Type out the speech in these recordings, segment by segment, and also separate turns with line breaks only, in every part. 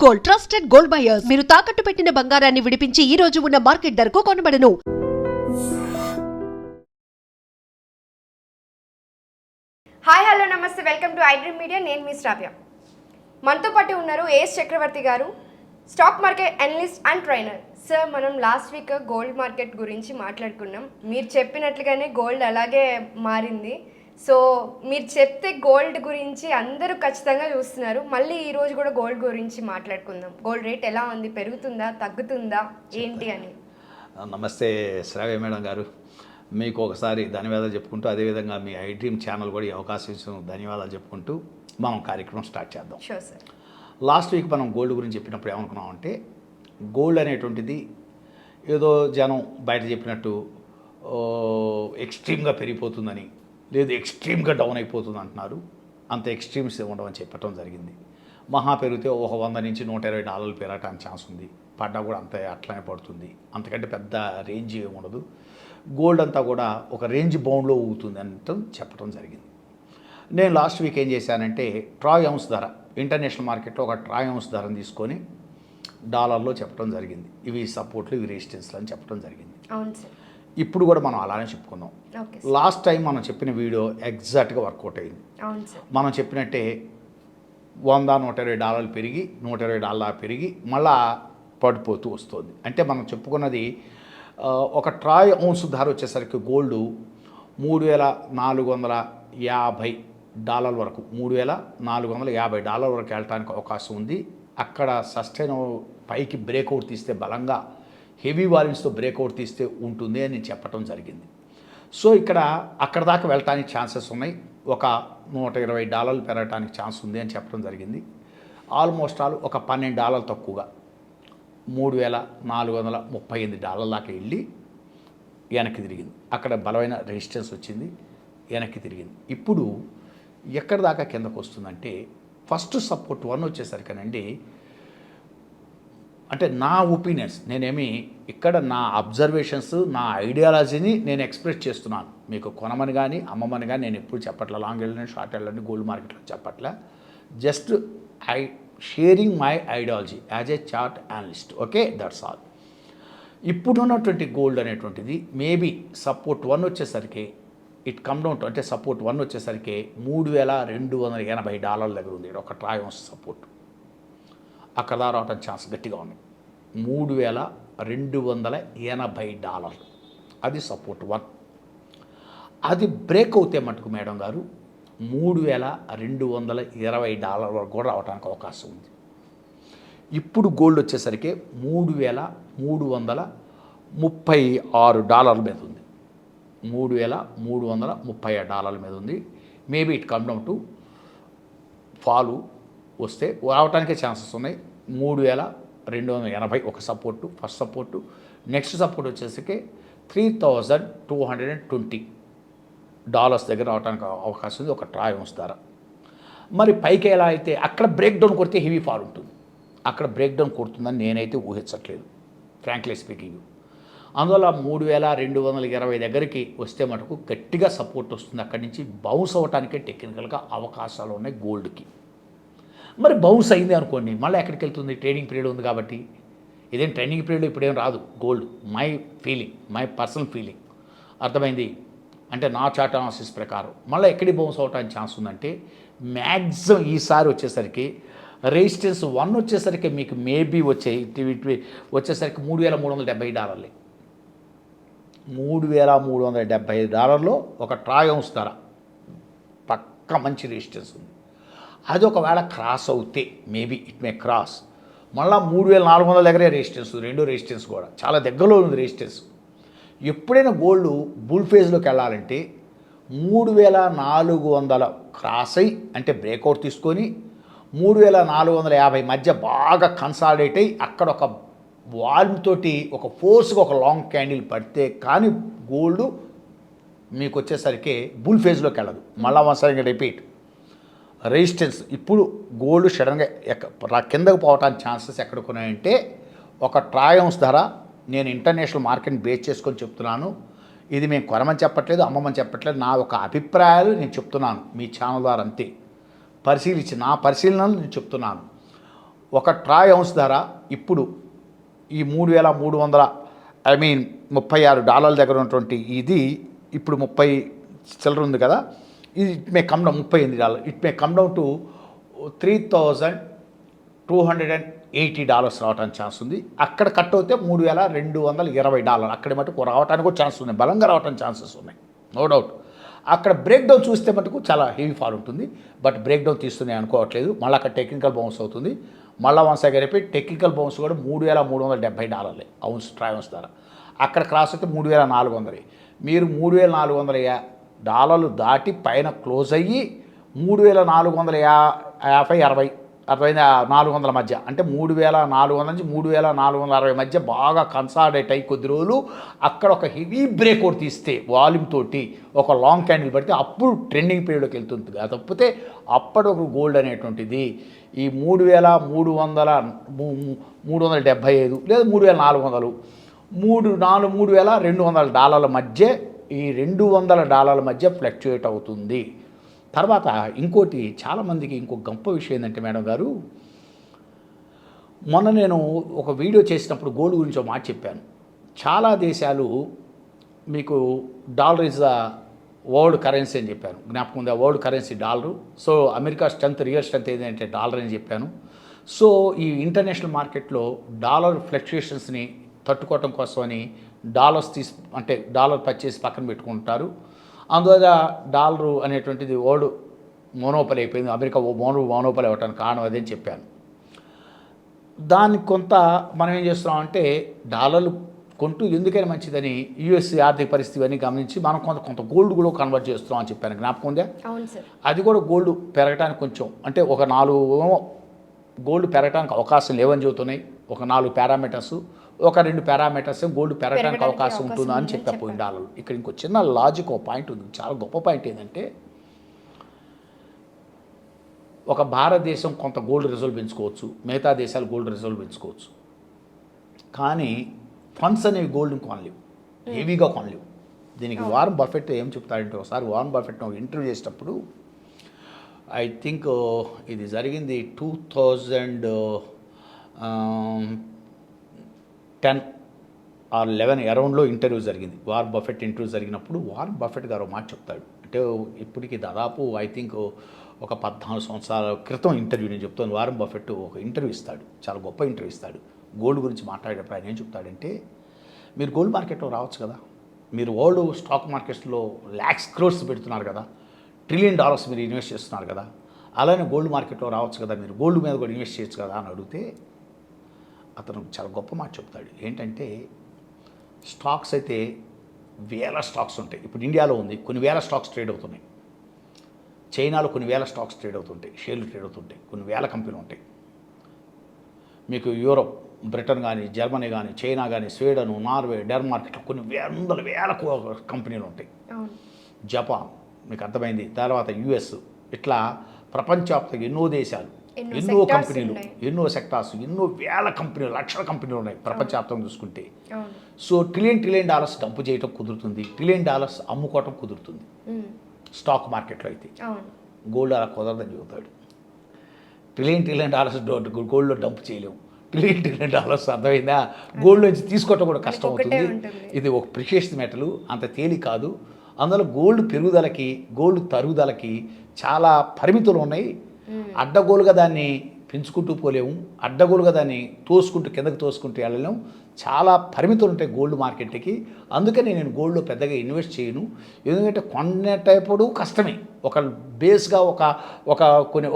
Gold, trusted gold buyers. మీరు తాకట్టు పెట్టిన బంగారాన్ని విడిపించి ఈ రోజు ఉన్న మార్కెట్ ధరకు కొనబడను.
హాయ్ హలో నమస్తే, వెల్కమ్ టు ఐడ్రీమ్ మీడియా. నేను మీ శ్రావ్య. మనతో పాటు ఉన్నారు ఏఎస్ చక్రవర్తి గారు, stock market analyst and trainer. Sir, మనం లాస్ట్ వీక్ గోల్డ్ మార్కెట్ గురించి మాట్లాడుకున్నాం. మీరు చెప్పినట్లుగానే గోల్డ్ అలాగే మారింది. సో మీరు చెప్తే గోల్డ్ గురించి అందరూ ఖచ్చితంగా చూస్తున్నారు. మళ్ళీ ఈరోజు కూడా గోల్డ్ గురించి మాట్లాడుకుందాం. గోల్డ్ రేట్ ఎలా ఉంది, పెరుగుతుందా తగ్గుతుందా ఏంటి అని.
నమస్తే శ్రావ్య మేడం గారు, మీకు ఒకసారి ధన్యవాదాలు చెప్పుకుంటూ, అదేవిధంగా మీ ఐడ్రీమ్ ఛానల్ కూడా ఈ అవకాశం ఇచ్చిన ధన్యవాదాలు చెప్పుకుంటూ మనం కార్యక్రమం స్టార్ట్ చేద్దాం.
Sure sir.
లాస్ట్ వీక్ మనం గోల్డ్ గురించి చెప్పినప్పుడు ఏమనుకున్నామంటే, గోల్డ్ అనేటువంటిది ఏదో జనం బయట చెప్పినట్టు ఎక్స్ట్రీమ్గా పెరిగిపోతుందని, లేదు ఎక్స్ట్రీమ్గా డౌన్ అయిపోతుంది అంటున్నారు. అంత ఎక్స్ట్రీమ్స్ ఉండవని చెప్పడం జరిగింది. మహా పెరిగితే ఒక $100 నుంచి $120 పెరగటానికి ఛాన్స్ ఉంది. పడ్డా కూడా అంతే అట్లనే పడుతుంది. అంతకంటే పెద్ద రేంజ్ ఏమి ఉండదు. గోల్డ్ అంతా కూడా ఒక రేంజ్ బౌండ్లో ఊగుతుంది అంటే చెప్పడం జరిగింది. నేను లాస్ట్ వీక్ ఏం చేశానంటే, ట్రాయ్ ఔన్స్ ధర, ఇంటర్నేషనల్ మార్కెట్లో ఒక ట్రాయ్ ఔన్స్ ధరను తీసుకొని డాలర్లో చెప్పడం జరిగింది. ఇవి సపోర్ట్లు, ఇవి రెసిస్టెన్స్లు అని చెప్పడం జరిగింది.
అవును సార్.
ఇప్పుడు కూడా మనం అలానే చెప్పుకుందాం. లాస్ట్ టైం మనం చెప్పిన వీడియో ఎగ్జాక్ట్గా వర్కౌట్ అయింది.
అవును సార్.
మనం చెప్పినట్టే $100-120 పెరిగి $120 పెరిగి మళ్ళా పడిపోతూ వస్తుంది. అంటే మనం చెప్పుకున్నది ఒక ట్రాయ్ ఔన్స్ ధర వచ్చేసరికి గోల్డ్ $3,450 వరకు, $3,450 వరకు వెళ్ళటానికి అవకాశం ఉంది. అక్కడ సస్టైన్ పైకి బ్రేక్అవుట్ తీస్తే, బలంగా హెవీ వాల్యూమ్స్తో బ్రేక్అవుట్ తీస్తే ఉంటుంది అని నేను చెప్పడం జరిగింది. సో ఇక్కడ అక్కడ దాకా వెళ్ళటానికి ఛాన్సెస్ ఉన్నాయి. ఒక $120 పెరగటానికి ఛాన్స్ ఉంది అని చెప్పడం జరిగింది. ఆల్మోస్ట్ ఆల్ ఒక $12 తక్కువగా $3,438 దాకా వెళ్ళి వెనక్కి తిరిగింది. అక్కడ బలమైన రెసిస్టెన్స్ వచ్చింది, వెనక్కి తిరిగింది. ఇప్పుడు ఎక్కడి దాకా కిందకు వస్తుందంటే, ఫస్ట్ సపోర్ట్ 1 వచ్చేసరికనండి, అంటే నా ఒపీనియన్స్, నేనేమి ఇక్కడ నా అబ్జర్వేషన్స్, నా ఐడియాలజీని నేను ఎక్స్ప్రెస్ చేస్తున్నాను. మీకు కొనమని కానీ అమ్మమని కానీ నేను ఎప్పుడు చెప్పట్లే. లాంగ్ వెళ్ళని, షార్ట్ వెళ్ళని, గోల్డ్ మార్కెట్లో చెప్పట్లే. Just sharing my ideology as a chart analyst. Okay, that's all. ఇప్పుడున్నటువంటి గోల్డ్ అనేటువంటిది మేబీ సపోర్ట్ 1 వచ్చేసరికి ఇట్ కమ్ డౌన్ టు, అంటే సపోర్ట్ 1 వచ్చేసరికి $3,280 దగ్గర ఉంది. ఒక ట్రాయ్ ఔన్స్ సపోర్ట్ అక్కడ దాకా రావటం ఛాన్స్ గట్టిగా ఉన్నాయి. $3,280 అది సపోర్ట్ 1. అది బ్రేక్ అవుతే మటుకు మేడం గారు $3,220 వరకు కూడా రావడానికి అవకాశం ఉంది. ఇప్పుడు గోల్డ్ వచ్చేసరికి $3,336 మీద ఉంది. $3,336 మీద ఉంది. Maybe it come down to fall వస్తే రావటానికే ఛాన్సెస్ ఉన్నాయి. 3,280 ఒక support, first support. Next support వచ్చేసరికి $3,220 దగ్గర రావడానికి అవకాశం ఉంది, ఒక ట్రాయ్ ఔన్స్ ధర. మరి పైకి ఎలా అయితే అక్కడ బ్రేక్ డౌన్ కొడితే హెవీ ఫాల్ ఉంటుంది. అక్కడ బ్రేక్ డౌన్ కొడుతుందని నేనైతే ఊహించట్లేదు, ఫ్రాంక్లీ స్పీకింగ్. అందువల్ల 3,220 దగ్గరికి వస్తే మటుకు గట్టిగా సపోర్ట్ వస్తుంది. అక్కడి నుంచి బౌన్స్ అవ్వటానికే టెక్నికల్గా అవకాశాలు ఉన్నాయి గోల్డ్కి. మరి బౌన్స్ అయింది అనుకోండి, మళ్ళీ ఎక్కడికి వెళ్తుంది? ట్రేడింగ్ పీరియడ్ ఉంది కాబట్టి. ఇదేం ట్రైనింగ్ పీరియడ్ ఇప్పుడేం రాదు gold. My feeling, my personal feeling, అర్థమైంది? అంటే నా చార్ట్ అనాలిసిస్ ప్రకారం మళ్ళీ ఎక్కడికి బౌన్స్ అవటానికి ఛాన్స్ ఉందంటే, మ్యాక్సిమం ఈసారి వచ్చేసరికి రెసిస్టెన్స్ 1 వచ్చేసరికి మీకు మేబీ వచ్చేసరికి $3,370. $3,370లో ఒక ట్రాయ్ ఔన్స్ ధర పక్క మంచి రెసిస్టెన్స్ ఉంది. అది ఒకవేళ క్రాస్ అవుతే మేబీ ఇట్ మే క్రాస్, మళ్ళీ 3,400 దగ్గరే రెసిస్టెన్స్, రెండు రెసిస్టెన్స్ కూడా చాలా దగ్గరలో ఉంది రెసిస్టెన్స్. ఎప్పుడైనా గోల్డ్ బుల్ ఫేజ్లోకి వెళ్ళాలంటే 3,400 క్రాస్ అయ్యి, అంటే బ్రేక్అవుట్ తీసుకొని 3,450 మధ్య బాగా కన్సాలిడేట్ అయ్యి అక్కడ ఒక వాల్యూమ్ తోటి ఒక ఫోర్స్గా ఒక లాంగ్ క్యాండిల్ పడితే కానీ గోల్డ్ మీకు వచ్చేసరికి బుల్ ఫేజ్లోకి వెళ్ళదు. మళ్ళీ ఒకసారి రిపీట్, రెసిస్టెన్స్. ఇప్పుడు గోల్డ్ సడన్గా కిందకు పోవటానికి ఛాన్సెస్ ఎక్కడికి ఉన్నాయంటే, ఒక ట్రాయ్ ఔన్స్ ధర, నేను ఇంటర్నేషనల్ మార్కెట్ని బేస్ చేసుకొని చెప్తున్నాను. ఇది మేము కొనమని చెప్పట్లేదు, అమ్మమని చెప్పట్లేదు, నా ఒక అభిప్రాయాలు నేను చెప్తున్నాను మీ ఛానల్ ద్వారా, అంతే. పరిశీలించి నా పరిశీలనలు నేను చెప్తున్నాను. ఒక ట్రాయ్ ఔన్స్ ధర ఇప్పుడు ఈ 36 డాలర్ల దగ్గర ఉన్నటువంటి ఇది ఇప్పుడు 30 చిల్లర ఉంది కదా, ఇది it may come down $38, it may come down to $3,280 రావడానికి ఛాన్స్ ఉంది. అక్కడ కట్ అవుతే $3,220 అక్కడ మటుకు రావడానికి కూడా ఛాన్స్ ఉన్నాయి, బలంగా రావడానికి ఛాన్సెస్ ఉన్నాయి, నో డౌట్. అక్కడ బ్రేక్ డౌన్ చూస్తే మటుకు చాలా హెవీ ఫాల్ ఉంటుంది, బట్ బ్రేక్ డౌన్ తీస్తున్నాయి అనుకోవట్లేదు. మళ్ళీ అక్కడ టెక్నికల్ బౌన్స్ అవుతుంది. మళ్ళీ once again repeat, technical bounce కూడా $3,370 ఔన్స్ ట్రై ఔన్స్ ధర. అక్కడ క్రాస్ అయితే 3,400. మీరు $3,400 దాటి పైన క్లోజ్ అయ్యి 3,450 400 మధ్య, అంటే 3,400 నుంచి 3,460 మధ్య బాగా కన్సాలిడేట్ అయ్యి కొద్ది రోజులు అక్కడ ఒక హెవీ బ్రేక్ అవుట్ తీస్తే వాల్యూమ్ తోటి ఒక లాంగ్ క్యాండిల్ పడితే అప్పుడు ట్రెండింగ్ పీరియడ్లోకి వెళ్తుంది. తప్పితే అప్పటి ఒక గోల్డ్ అనేటువంటిది ఈ 3,375 లేదా 3,400 $3,200 మధ్య, ఈ $200 మధ్య ఫ్లక్చుయేట్ అవుతుంది. తర్వాత ఇంకోటి చాలామందికి ఇంకొక గొప్ప విషయం ఏంటంటే మేడం గారు, మొన్న నేను ఒక వీడియో చేసినప్పుడు గోల్డ్ గురించి ఒక మాట చెప్పాను. చాలా దేశాలు మీకు dollar is the world currency అని చెప్పాను, జ్ఞాపకం ఉంది. World currency dollar. So America strength, real strength ఏంటంటే డాలర్ అని చెప్పాను. సో ఈ ఇంటర్నేషనల్ మార్కెట్లో డాలర్ ఫ్లక్చుయేషన్స్ని తట్టుకోవటం కోసమని డాలర్ పర్చేసి పక్కన పెట్టుకుంటారు. అందువల్ల డాలరు అనేటువంటిది వరల్డ్ మోనోపలి అయిపోయింది, అమెరికా మోనోపలి అవ్వటానికి కారణం అదే అని చెప్పాను. దానికి కొంత మనం ఏం చేస్తున్నామంటే డాలర్లు కొంటూ ఎందుకైనా మంచిదని యూఎస్ ఆర్థిక పరిస్థితి అన్నీ గమనించి మనం కొంత గోల్డ్ కూడా కన్వర్ట్ చేస్తున్నాం అని చెప్పాను, జ్ఞాపకం ఉందా?
అవును సార్.
అది కూడా గోల్డ్ పెరగడానికి కొంచెం అంటే ఒక 4 గోల్డ్ పెరగడానికి అవకాశం లేవని చెబుతున్నాయి. ఒక 4 పారామీటర్స్, ఒక 2 పారామీటర్స్ గోల్డ్ పెరగడానికి అవకాశం ఉంటుందా అని చెప్పిపోయింది డాలర్. ఇక్కడ ఇంకో చిన్న లాజిక్, ఒక పాయింట్ ఉంది, చాలా గొప్ప పాయింట్ ఏంటంటే ఒక భారతదేశం కొంత గోల్డ్ రిజర్వ్ పెంచుకోవచ్చు, మిగతా దేశాలు గోల్డ్ రిజర్వ్ పెంచుకోవచ్చు, కానీ ఫండ్స్ అనేవి గోల్డ్ని కొనలేవు, హెవీగా కొనలేవు. దీనికి వారన్ బఫెట్ ఏం చెప్తాడంటే, ఒకసారి వారన్ బఫెట్ ఇంటర్వ్యూ చేసేటప్పుడు ఐ థింక్ ఇది జరిగింది 2010 or 11 అరౌండ్లో ఇంటర్వ్యూ జరిగింది. వారన్ బఫెట్ ఇంటర్వ్యూ జరిగినప్పుడు వారన్ బఫెట్ గారు మాట చెప్తాడు. అంటే ఇప్పటికి దాదాపు ఐ థింక్ ఒక 14 సంవత్సరాల క్రితం ఇంటర్వ్యూ నేను చెప్తాను. వారన్ బఫెట్ ఒక ఇంటర్వ్యూ ఇస్తాడు, చాలా గొప్ప ఇంటర్వ్యూ ఇస్తాడు. గోల్డ్ గురించి మాట్లాడేటప్పుడు ఆయన ఏం చెప్తాడంటే, మీరు గోల్డ్ మార్కెట్లో రావచ్చు కదా, మీరు వరల్డ్ స్టాక్ మార్కెట్స్లో lakhs crores పెడుతున్నారు కదా, $1 trillion మీరు ఇన్వెస్ట్ చేస్తున్నారు కదా, అలానే గోల్డ్ మార్కెట్లో రావచ్చు కదా, మీరు గోల్డ్ మీద కూడా ఇన్వెస్ట్ చేయొచ్చు కదా అని అడిగితే అతను చాలా గొప్ప మాట చెప్తాడు. ఏంటంటే స్టాక్స్ అయితే వేల స్టాక్స్ ఉంటాయి. ఇప్పుడు ఇండియాలో ఉంది, కొన్ని వేల స్టాక్స్ ట్రేడ్ అవుతున్నాయి. చైనాలో కొన్ని వేల స్టాక్స్ ట్రేడ్ అవుతుంటాయి, షేర్లు ట్రేడ్ అవుతుంటాయి, కొన్ని వేల కంపెనీలు ఉంటాయి. మీకు యూరోప్, బ్రిటన్ కానీ, జర్మనీ కానీ, చైనా కానీ, స్వీడన్, నార్వే, డెన్మార్క్ ఇట్లా కొన్ని వేల కంపెనీలు ఉంటాయి. జపాన్, మీకు అర్థమైంది. తర్వాత యుఎస్, ఇట్లా ప్రపంచవ్యాప్తంగా ఎన్నో దేశాలు, ఎన్నో కంపెనీలు, ఎన్నో సెక్టార్స్, ఎన్నో వేల కంపెనీలు, లక్షల కంపెనీలు ఉన్నాయి ప్రపంచవ్యాప్తంగా చూసుకుంటే. సో $1 trillion డంపు చేయటం కుదురుతుంది, $1 trillion అమ్ముకోవటం కుదురుతుంది స్టాక్ మార్కెట్లో. అయితే గోల్డ్ అలా కుదరదని చెబుతాడు. $1 trillion గోల్డ్లో డంప్ చేయలేము. $1 trillion అర్థమైందా? గోల్డ్ నుంచి తీసుకోవటం కూడా కష్టం అవుతుంది. ఇది ఒక ప్రిషియస్ మెటల్, అంత తేలిక కాదు. అందులో గోల్డ్ పెరుగుదలకి, గోల్డ్ తరుగుదలకి చాలా పరిమితులు ఉన్నాయి. అడ్డగోలుగా దాన్ని పెంచుకుంటూ పోలేము, అడ్డగోలుగా దాన్ని కిందకి తోసుకుంటూ వెళ్ళలేము. చాలా పరిమితులు ఉంటాయి గోల్డ్ మార్కెట్కి. అందుకని నేను గోల్డ్లో పెద్దగా ఇన్వెస్ట్ చేయను. ఎందుకంటే కొనేటప్పుడు కష్టమే. ఒక బేస్గా కొన్ని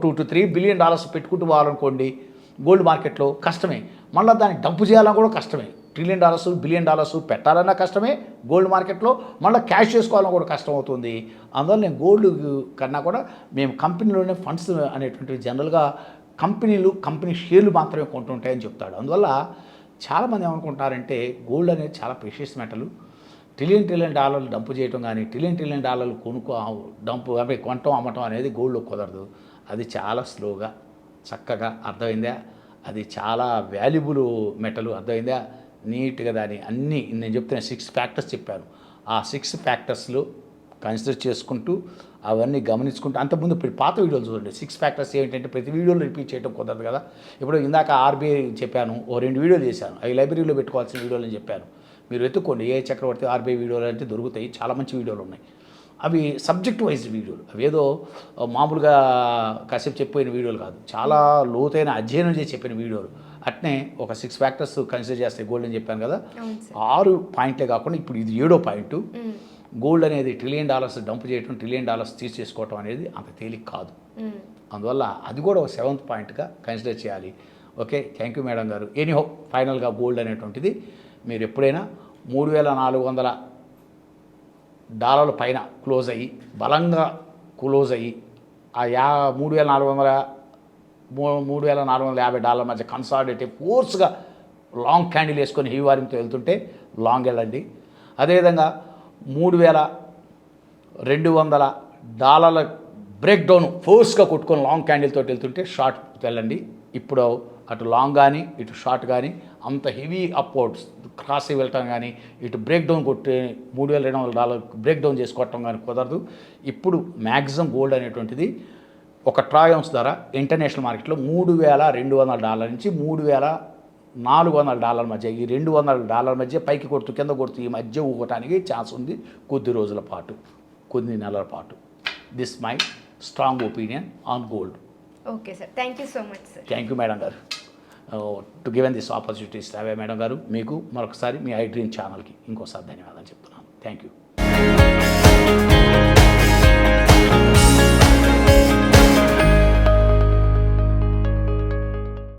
$2 to $3 billion పెట్టుకుంటూ పోవాలనుకోండి గోల్డ్ మార్కెట్లో కష్టమే. మళ్ళీ దాన్ని డంపు చేయాలన్నా కూడా కష్టమే. $1 trillion, $1 billion పెట్టాలన్నా కష్టమే గోల్డ్ మార్కెట్లో. మళ్ళీ క్యాష్ చేసుకోవాలన్నా కూడా కష్టం అవుతుంది. అందువల్ల నేను గోల్డ్ కన్నా కూడా మేము కంపెనీలోనే ఫండ్స్ అనేటువంటివి జనరల్గా కంపెనీ షేర్లు మాత్రమే కొంటుంటాయని చెప్తాడు. అందువల్ల చాలామంది ఏమనుకుంటారంటే గోల్డ్ అనేది చాలా ప్రెషియస్ మెటల్, $1 trillion డంపు చేయటం కానీ, $1 trillion కొనటం అమ్మటం అనేది గోల్డ్లో కుదరదు. అది చాలా స్లోగా, చక్కగా, అర్థమైందా? అది చాలా వాల్యుబుల్ మెటల్, అర్థమైందా? నీట్గా దాని అన్నీ నేను చెప్తున్న 6 ఫ్యాక్టర్స్ చెప్పాను. ఆ 6 ఫ్యాక్టర్స్లో కన్సిడర్ చేసుకుంటూ అవన్నీ గమనించుకుంటూ అంతకుముందు ఇప్పుడు పాత వీడియోలు చూడండి. 6 ఫ్యాక్టర్స్ ఏంటంటే ప్రతి వీడియోలో రిపీట్ చేయడం కుదరదు కదా. ఇప్పుడు ఇందాక ఆర్బీఐ చెప్పాను, ఓ 2 వీడియోలు చేశాను, అవి లైబ్రరీలో పెట్టుకోవాల్సిన వీడియోలు అని చెప్పాను. మీరు వెతుక్కోండి, ఏ చక్రవర్తి ఆర్బీఐ వీడియోలు అంటే దొరుకుతాయి, చాలా మంచి వీడియోలు ఉన్నాయి. అవి సబ్జెక్ట్ వైజ్ వీడియోలు, అవి ఏదో మామూలుగా కాసేపు చెప్పిన వీడియోలు కాదు, చాలా లోతైన అధ్యయనం చేసి చెప్పిన వీడియోలు. అట్నే ఒక 6 ఫ్యాక్టర్స్ కన్సిడర్ చేస్తే గోల్డ్ అని చెప్పాను కదా, 6 పాయింటే కాకుండా ఇప్పుడు ఇది 7వ పాయింట్. గోల్డ్ అనేది $1 ట్రిలియన్ డంప్ చేయడం, $1 ట్రిలియన్ తీసేసుకోవటం అనేది అంత తేలిక కాదు. అందువల్ల అది కూడా ఒక 7th పాయింట్గా కన్సిడర్ చేయాలి. ఓకే, థ్యాంక్ యూ మేడం గారు. ఎనీహో ఫైనల్గా గోల్డ్ అనేటువంటిది మీరు ఎప్పుడైనా $3,400 పైన క్లోజ్ అయ్యి బలంగా క్లోజ్ అయ్యి ఆ $3,450 మధ్య కన్సాలిడేటివ్ ఫోర్స్గా లాంగ్ క్యాండిల్ వేసుకొని హెవీ వారింగ్తో వెళ్తుంటే లాంగ్ వెళ్ళండి. అదేవిధంగా $3,200 బ్రేక్ డౌన్ ఫోర్స్గా కొట్టుకొని లాంగ్ క్యాండిల్ తోటి వెళ్తుంటే షార్ట్ వెళ్ళండి. ఇప్పుడు అటు లాంగ్ కానీ ఇటు షార్ట్ కానీ అంత హెవీ అప్వర్డ్స్ క్రాస్ వెళ్ళటం కానీ ఇటు బ్రేక్ డౌన్ కొట్టి $3,200 బ్రేక్ డౌన్ చేసుకోవటం కానీ కుదరదు. ఇప్పుడు మ్యాక్సిమం గోల్డ్ అనేటువంటిది ఒక ట్రాయ్ ఔన్స్ ధర ఇంటర్నేషనల్ మార్కెట్లో $3,200 నుంచి $3,400 మధ్య, ఈ $200 మధ్య పైకి కొడుతూ కింద కొడుతూ ఈ మధ్య ఊగటానికి ఛాన్స్ ఉంది కొద్ది రోజుల పాటు, కొన్ని నెలల పాటు. This my strong opinion on gold.
Okay sir, thank you so much sir.
Thank you madam గారు టు గివెన్ దిస్ ఆపర్చునిటీస్. అవే మేడం గారు, మీకు మరొకసారి మీ ఐ డ్రీమ్ ఛానల్కి ఇంకోసారి ధన్యవాదాలు చెప్తున్నాను. Thank you.